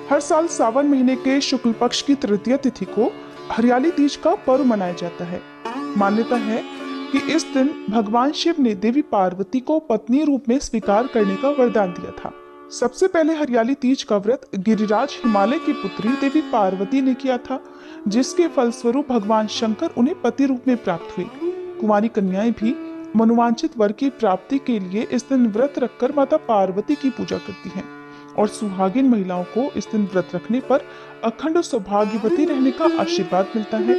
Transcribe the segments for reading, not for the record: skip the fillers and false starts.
हर साल सावन महीने के शुक्ल पक्ष की तृतीया तिथि को हरियाली तीज का पर्व मनाया जाता है। मान्यता है कि इस दिन भगवान शिव ने देवी पार्वती को पत्नी रूप में स्वीकार करने का वरदान दिया था। सबसे पहले हरियाली तीज का व्रत गिरिराज हिमालय की पुत्री देवी पार्वती ने किया था, जिसके फलस्वरूप भगवान शंकर उन्हें पति रूप में प्राप्त हुए। कुमारी कन्याएं भी मनोवांछित वर की प्राप्ति के लिए इस दिन व्रत रखकर माता पार्वती की पूजा करती हैं और सुहागिन महिलाओं को इस दिन व्रत रखने पर अखंड सौभाग्यवती रहने का आशीर्वाद मिलता है।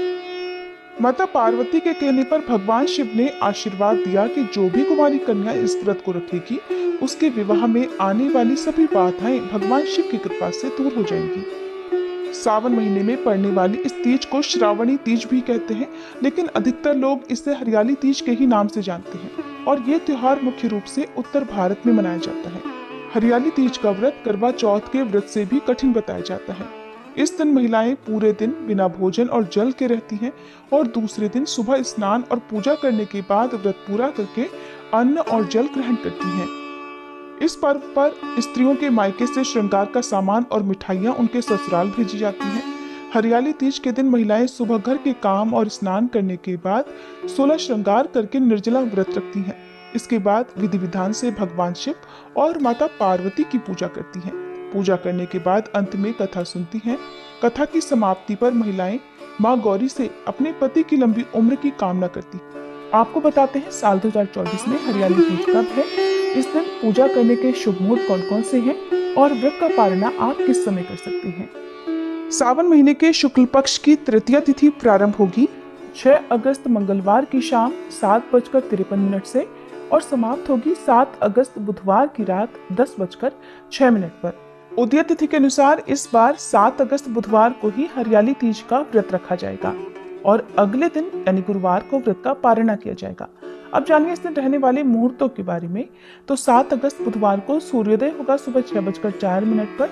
माता पार्वती के कहने पर भगवान शिव ने आशीर्वाद दिया कि जो भी कुमारी कन्या इस व्रत को रखेगी उसके विवाह में आने वाली सभी बाधाएं भगवान शिव की कृपा से दूर हो जाएंगी। सावन महीने में पड़ने वाली इस तीज को श्रावणी तीज भी कहते हैं, लेकिन अधिकतर लोग इसे हरियाली तीज के ही नाम से जानते हैं और ये त्योहार मुख्य रूप से उत्तर भारत में मनाया जाता है। हरियाली तीज का व्रत करवा चौथ के व्रत से भी कठिन बताया जाता है। इस दिन महिलाएं पूरे दिन बिना भोजन और जल के रहती हैं और दूसरे दिन सुबह स्नान और पूजा करने के बाद व्रत पूरा करके अन्न और जल ग्रहण करती हैं। इस पर्व पर स्त्रियों के मायके से श्रृंगार का सामान और मिठाइयां उनके ससुराल भेजी जाती हैं। हरियाली तीज के दिन महिलाएं सुबह घर के काम और स्नान करने के बाद 16 श्रृंगार करके निर्जला व्रत रखती हैं। इसके बाद विधि विधान से भगवान शिव और माता पार्वती की पूजा करती हैं। पूजा करने के बाद अंत में कथा सुनती हैं। कथा की समाप्ति पर महिलाएं मां गौरी से अपने पति की लंबी उम्र की कामना करती हैं। आपको बताते हैं साल 2024 में हरियाली तीज कब है, इस दिन पूजा करने के शुभ मुहूर्त कौन कौन से हैं और व्रत का पारण आप किस समय कर सकते हैं। सावन महीने के शुक्ल पक्ष की तृतीया तिथि प्रारंभ होगी 6 अगस्त मंगलवार की शाम 7:53 से और समाप्त होगी 7 अगस्त बुधवार की रात 10:06 पर। उदय तिथि के अनुसार इस बार 7 अगस्त बुधवार को ही हरियाली तीज का व्रत रखा जाएगा और अगले दिन यानी गुरुवार को व्रत का पारण किया जाएगा। अब जानिए इस दिन रहने वाले मुहूर्तों के बारे में। तो 7 अगस्त बुधवार को सूर्योदय होगा सुबह 6:04 पर,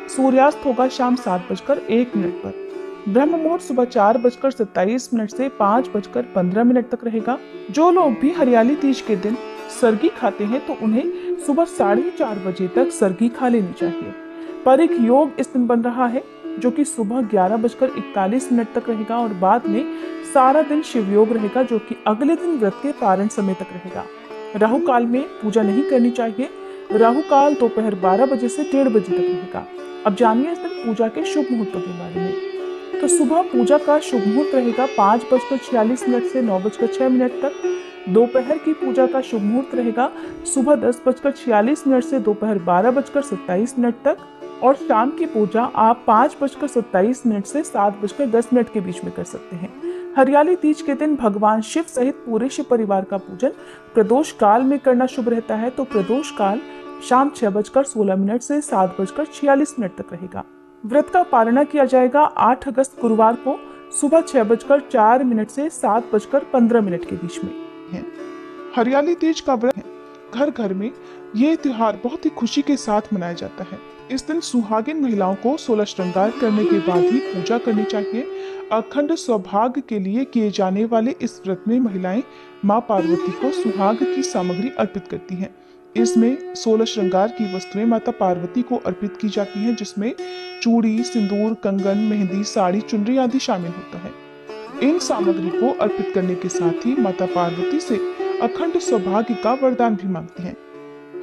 सूर्यास्त होगा शाम 7:01 पर। ब्रह्म मुहूर्त सुबह 4:27 से 5:15 तक रहेगा। जो लोग भी हरियाली तीज के दिन सरगी खाते हैं तो उन्हें सुबह 4:30 बजे तक सरगी खा लेनी चाहिए। परिक योग इस दिन बन रहा है जो कि सुबह 11:41 तक रहेगा और बाद में सारा दिन शिव योग रहेगा जो कि अगले दिन व्रत के पारण समय तक रहेगा। राहु काल में पूजा नहीं करनी चाहिए। राहु काल दोपहर 12 बजे से 1:30 बजे तक रहेगा। अब जानिए इस दिन पूजा के शुभ मुहूर्तों के बारे में। तो सुबह पूजा का शुभ मुहूर्त रहेगा 5:46 से 9:06 तक। दोपहर की पूजा का शुभ मुहूर्त रहेगा सुबह 10:46 से दोपहर 12:27 तक और शाम की पूजा आप 5:27 से 7:10 के बीच में कर सकते हैं। हरियाली तीज के दिन भगवान शिव सहित पूरे शिव परिवार का पूजन प्रदोष काल में करना शुभ रहता है। तो प्रदोष काल शाम 6:16 से 7:46 तक रहेगा। व्रत का पारण किया जाएगा 8 अगस्त गुरुवार को सुबह 6:04 से 7:15 के बीच में है। हरियाली तीज का व्रत घर घर में ये त्योहार बहुत ही खुशी के साथ मनाया जाता है। इस दिन सुहागिन महिलाओं को 16 श्रृंगार करने के बाद ही पूजा करनी चाहिए। अखंड सौभाग्य के लिए किए जाने वाले इस व्रत में महिलाएं मां पार्वती को सुहाग की सामग्री अर्पित करती हैं। इसमें 16 श्रृंगार की वस्तुएं माता पार्वती को अर्पित की जाती हैं, जिसमें चूड़ी, सिंदूर, कंगन, मेहंदी, साड़ी, चुनरी आदि शामिल होता है। इन सामग्री को अर्पित करने के साथ ही माता पार्वती से अखंड सौभाग्य का वरदान भी मांगती हैं।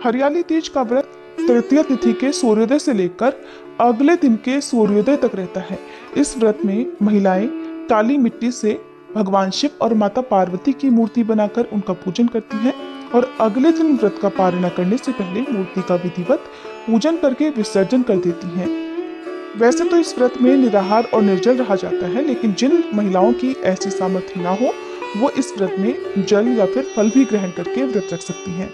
हरियाली तीज का व्रत तृतीया तिथि के सूर्योदय से लेकर अगले दिन के सूर्योदय तक रहता है। इस व्रत में महिलाएं काली मिट्टी से भगवान शिव और माता पार्वती की मूर्ति बनाकर उनका पूजन करती हैं और अगले दिन व्रत का पारण करने से पहले मूर्ति का विधिवत पूजन करके विसर्जन कर देती हैं। वैसे तो इस व्रत में निराहार और निर्जल रहा जाता है, लेकिन जिन महिलाओं की ऐसी सामर्थ्य ना हो वो इस व्रत में जल या फिर फल भी ग्रहण करके व्रत रख सकती हैं।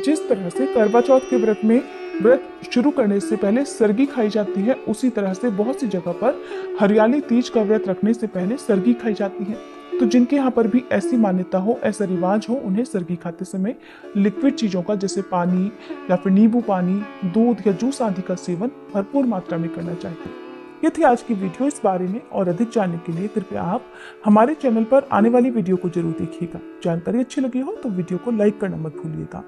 जिस तरह से करवा चौथ के व्रत में व्रत शुरू करने से पहले सरगी खाई जाती है, उसी तरह से बहुत सी जगह पर हरियाली तीज का व्रत रखने से पहले सरगी खाई जाती है। तो जिनके यहाँ पर भी ऐसी मान्यता हो, ऐसा रिवाज हो, उन्हें सरगी खाते समय लिक्विड चीजों का जैसे पानी या फिर नींबू पानी, दूध या जूस आदि का सेवन भरपूर मात्रा में करना चाहिए। ये थी आज की वीडियो। इस बारे में और अधिक जानने के लिए कृपया आप हमारे चैनल पर आने वाली वीडियो को जरूर देखिएगा। जानकारी अच्छी लगी हो तो वीडियो को लाइक करना मत भूलिएगा।